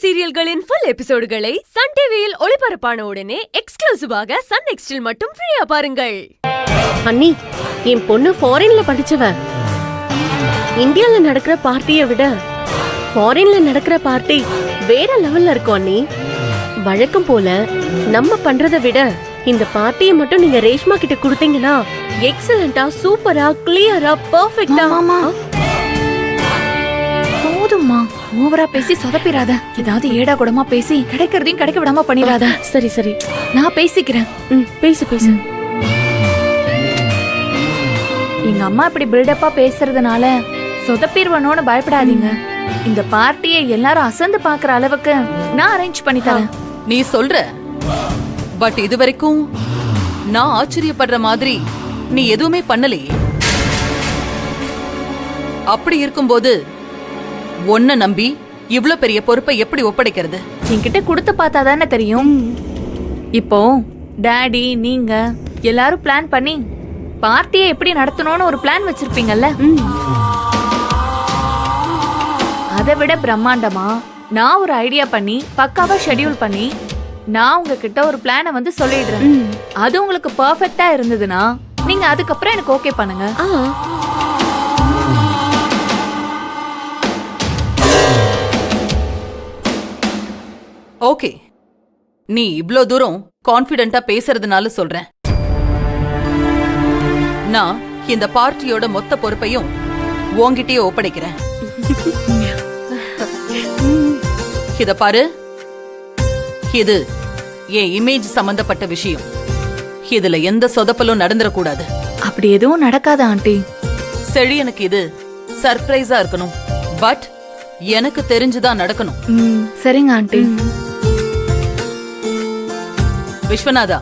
சீரியல்களின் full எபிசோடுகளை Sun டிவியில் ஒளிபரப்பான உடனே எக்ஸ்க்ளூசிவாக சன் நெக்ஸ்டில் மட்டும் ஃப்ரீயா பாருங்கள். அண்ணி, என் பொண்ணு ஃபாரின்ல படிச்சவ. இந்தியால நடக்கிற பார்ட்டியை விட ஃபாரின்ல நடக்கிற பார்ட்டி வேற லெவல்ல இருக்கும் அண்ணி. வழக்கம் போல நம்ம பண்றதை விட இந்த பார்ட்டியை மட்டும் நீங்க ரேஷ்மா கிட்ட கொடுத்தீங்கன்னா எக்ஸலண்டா, சூப்பரா, கிளியரா, பெர்ஃபெக்ட்டா. போதும்மா, ஓவரா பேசி சொதப்பிராத. ஏதாவது ஏடா கூடமா பேசி கிடைக்கிறதையும் கிடைக்க விடாம பண்ணிடாத. சரி சரி, நான் பேசிக்கிறேன். பேசு பேசு. எங்க அம்மா இப்படி பில்டப்பா பேசுறதுனால சொதப்பிடுவனோன்னு பயப்படாதீங்க. இந்த பார்ட்டியை எல்லாரும் அசந்து பாக்குற அளவுக்கு நான் அரேஞ்ச் பண்ணி தரேன். நீ சொல்ற, பட் இதுவரைக்கும் நான் ஆச்சரியப்படுற மாதிரி நீ எதுவுமே பண்ணலையே. அப்படி இருக்கும்போது ஒன்ன நம்பி இவ்ளோ பெரிய பொறுப்பை எப்படி ஒப்படைக்கிறது? என்கிட்ட கொடுத்து பார்த்தா தானே தெரியும். இப்போ டாடி, நீங்க எல்லாரும் பிளான் பண்ணி பார்ட்டியை எப்படி நடத்தணும்னு ஒரு பிளான் வச்சிருப்பீங்கல்ல. அதை விட பிரம்மாண்டமா நான் ஒரு ஐடியா பண்ணி பக்காவா ஷெட்யூல் பண்ணி நான் உங்ககிட்ட ஒரு பிளானை வந்து சொல்லிடுறேன். அது உங்களுக்கு பெர்ஃபெக்ட்டா இருந்ததுன்னா நீங்க அதுக்கப்புறம் எனக்கு ஓகே பண்ணுங்க. ஓகே, நீ இவ்ளோ தூரம் கான்ஃபிடென்ட்டா பேசுறதுனால சொல்றேன். நான் இந்த பார்ட்டியோட மொத்த பொறுப்பையும் உன்கிட்டயே ஒப்படைக்கிறேன். இத பாரு, இது என் இமேஜ் சம்பந்தப்பட்ட விஷயம். இதுல எந்த சொதப்பலும் நடந்துடக்கூடாது. அப்படி எதுவும் நடக்காத ஆண்டி. செழியனுக்கு இது சர்ப்ரைஸா இருக்கணும். பட் எனக்கு தெரிஞ்சுதான் நடக்கணும். சரிங்க ஆண்டி. விஸ்வநாதா,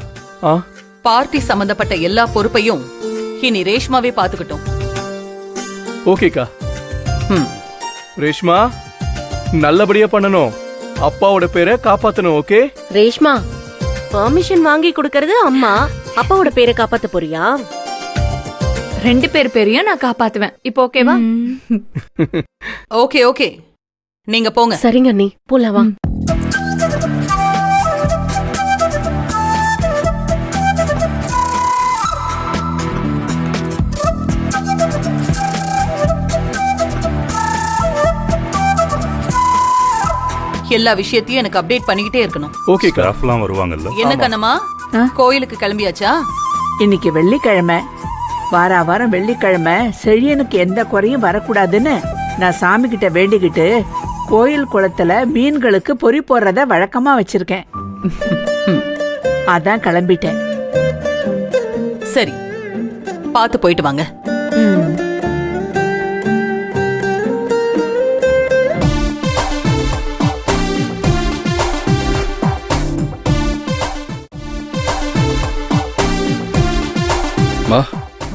பார்ட்டி சம்பந்தப்பட்ட எல்லா பொறுப்பையும் இனி ரேஷ்மாவே பாத்துக்கிட்டோம். ஓகேக்கா. ரேஷ்மா, நல்லபடியா பண்ணணும். அப்பாவோட பேரை காப்பாத்தணும். ஓகே ரேஷ்மா, பெர்மிஷன் வாங்கி கொடுக்கறது அம்மா. அப்பாவோட பேரை காப்பாத்த போறியா? 2 பேர் பேரையும் நான் காப்பாத்துவேன். இப்போ ஓகேவா? ஓகே ஓகே, நீங்க போங்க. சரிங்க அண்ணி, போலவா. எல்லா விஷயத்தையும் எனக்கு அப்டேட் பண்ணிக்கிட்டே இருக்கணும். ஓகே, ஸ்டாஃப்லாம் வருவாங்கல்ல. என்ன கண்ணம்மா, கோயிலுக்கு கிளம்பியாச்சா? இன்னைக்கு வெள்ளிக்கிழமை. வாரம் வெள்ளிக்கிழமை செழியனுக்கு எந்த குறையும் வரக்கூடாதுன்னு நான் சாமி கிட்ட வேண்டிக்கிட்டு கோயில் குளத்துல மீன்களுக்கு பொறி போடுறத வழக்கமா வச்சிருக்கேன். அதான் கிளம்பிட்டேன். சரி, பார்த்து போயிட்டு வாங்க.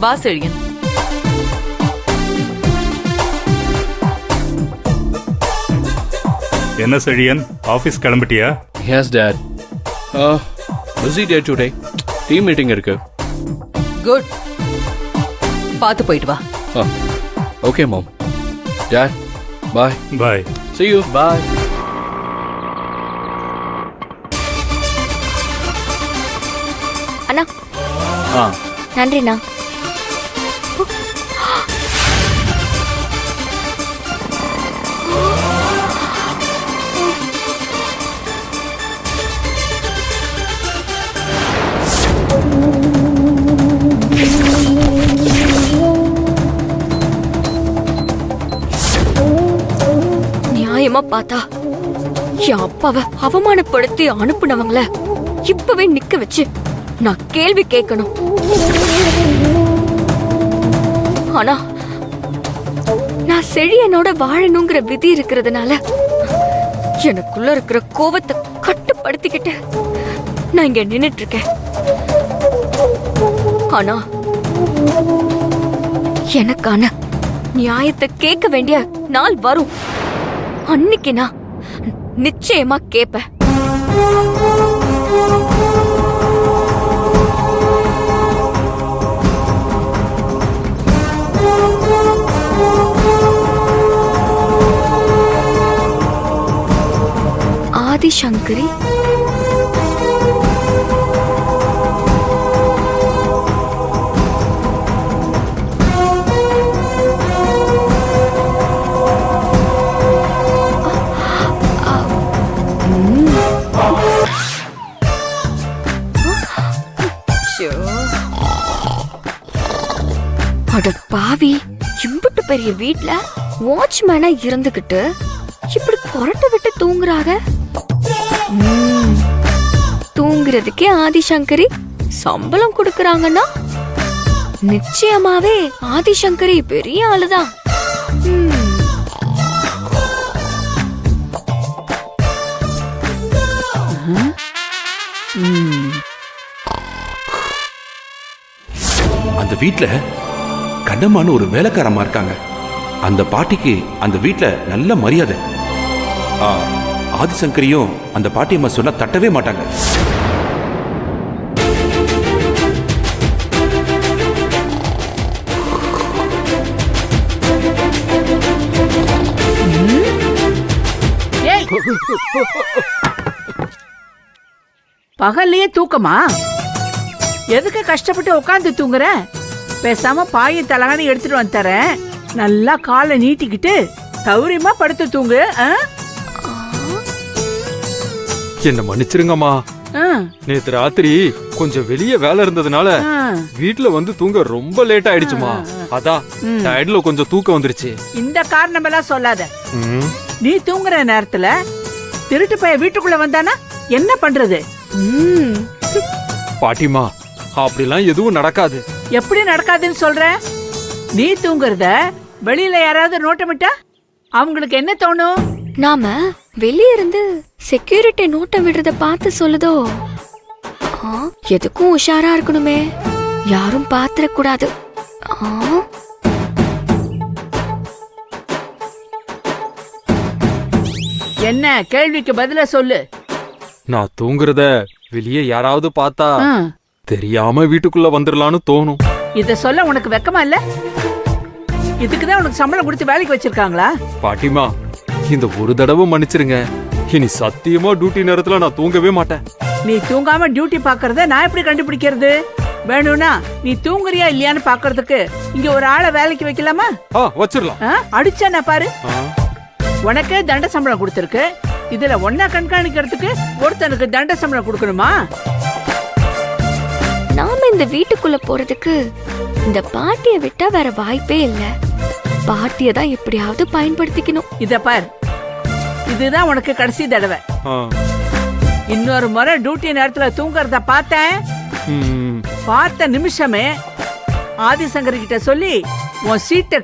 வா செழியன். என்ன செழியன், ஆபீஸ் கிளம்பிட்டியா? Yes dad. Busy day today. Team meeting இருக்கு. குட், பார்த்து போயிட்டு வா. Okay mom. Dad, bye. Bye. See you. Bye. அண்ணா, நன்றிண்ணா. நியாயமா பார்த்தா என் அப்பாவை அவமானப்படுத்தி அனுப்புனவங்கள இப்பவே நிக்க வச்சு நான் கேள்வி கேட்கணும். ஆனா நான் செழியனோட வாழணுங்கிற விதி இருக்கிறதுனால எனக்குள்ள இருக்கிற கோவத்தை கட்டுப்படுத்திக்கிட்டு நான் இங்க நின்னுட்டு இருக்கேன். ஆனா எனக்கான நியாயத்தை கேட்க வேண்டிய நாள் வரும். அன்னைக்கு நான் நிச்சயமா கேட்பேன். ஆதிசங்கரி அட பாவி, இம்புட்டு பெரிய வீட்ல வாட்ச்மேனா இருந்துகிட்டு இப்படி கொரட்டை விட்டு தூங்குறாங்க. தூங்குறதுக்கே ஆதிசங்கரி சம்பளம் கொடுக்கறாங்கன்னா நிச்சயமாவே ஆதிசங்கரி பெரிய ஆளுதான். அந்த வீட்ல கண்ணம்மான்னு ஒரு வேலைக்காரமா இருக்காங்க. அந்த பாட்டிக்கு அந்த வீட்ல நல்ல மரியாதை. ஆதிசங்கரியும் அந்த பாட்டியம்மா சொன்னா தட்டவே மாட்டாங்க. பகல்லையே தூக்கமா? எதுக்கு கஷ்டப்பட்டு உட்காந்து தூங்குற? பேசாம பாயை தலகாணி எடுத்துட்டு வந்து தரேன். நல்லா காலை நீட்டிக்கிட்டு சௌரியமா படுத்து தூங்கு. என்ன மன்னிச்சிருங்கம்மா. நேத்து ராத்திரி கொஞ்சம் வெளிய வேலை இருந்ததுனால வீட்டுல வந்து தூங்க ரொம்ப லேட் ஆயிடுச்சுமா. அதான் டயர்ட்ல கொஞ்சம் தூக்கம் வந்துருச்சு. இந்த காரணம் எல்லாம் சொல்லாத. நீ தூங்குற நேரத்துல திருட்டு பைய வீட்டுக்குள்ள வந்தானா என்ன பண்றது? பாட்டிமா, அப்படிலாம் எதுவும் நடக்காது. எப்படி நடக்காதுன்னு சொல்ற? நீ தூங்குறத வெளியில யாராவது நோட்டமிட்டா அவங்களுக்கு என்ன தோணும்? நாம வெளிய இருந்து செக்யூரிட்டி நோட்டம் விடுறத பார்த்து சொல்லுதோ? எதுக்கும் உஷாரா இருக்கணுமே, யாரும் பாத்திர கூடாது. என்ன கேள்விக்கு பதில சொல்லு. நான் தூங்குறத வெளியே யாராவது பார்த்தா தெரியாம வீட்டுக்குள்ள வந்துடலான்னு தோணும். இத சொல்ல உனக்கு வெக்கமா இல்ல? இதுக்குதான் உனக்கு சம்பளம் கொடுத்து வேலைக்கு வச்சிருக்காங்களா? பாட்டிமா, இந்த ஒரு தடவை மன்னிச்சிருங்க. இனி சத்தியமா டியூட்டி நேரத்துல நான் தூங்கவே மாட்டேன். நீ தூங்காம டியூட்டி பாக்குறத நான் எப்படி கண்டுபிடிக்கிறது? வேணும்னா நீ தூங்குறியா இல்லையான்னு பாக்குறதுக்கு இங்க ஒரு ஆளை வேலைக்கு வைக்கலாமா? வச்சிடலாம். அடிச்சா பாரு, உனக்கு தண்ட சம்பளம் கொடுத்திருக்கு. இதுல ஒன்னா கண்காணிக்கிறதுக்கு ஒருத்தனுக்கு தண்ட சம்பளம் கொடுக்கணுமா? நாம இந்த வீட்டுக்குள்ள போறதுக்கு இந்த பாட்டியை விட்டா வேற வாய்ப்பே இல்ல. பாட்டியை தான் எப்படியாவது பயன்படுத்திக்கணும். இத பார், இதுதான் உனக்கு கடைசி தடவை. இன்னொரு முறை டியூட்டி நேரத்துல தூங்குறத பார்த்தேன், பார்த்த நிமிஷமே ஆதிசங்கர் கிட்ட சொல்லி உன் சீட்டை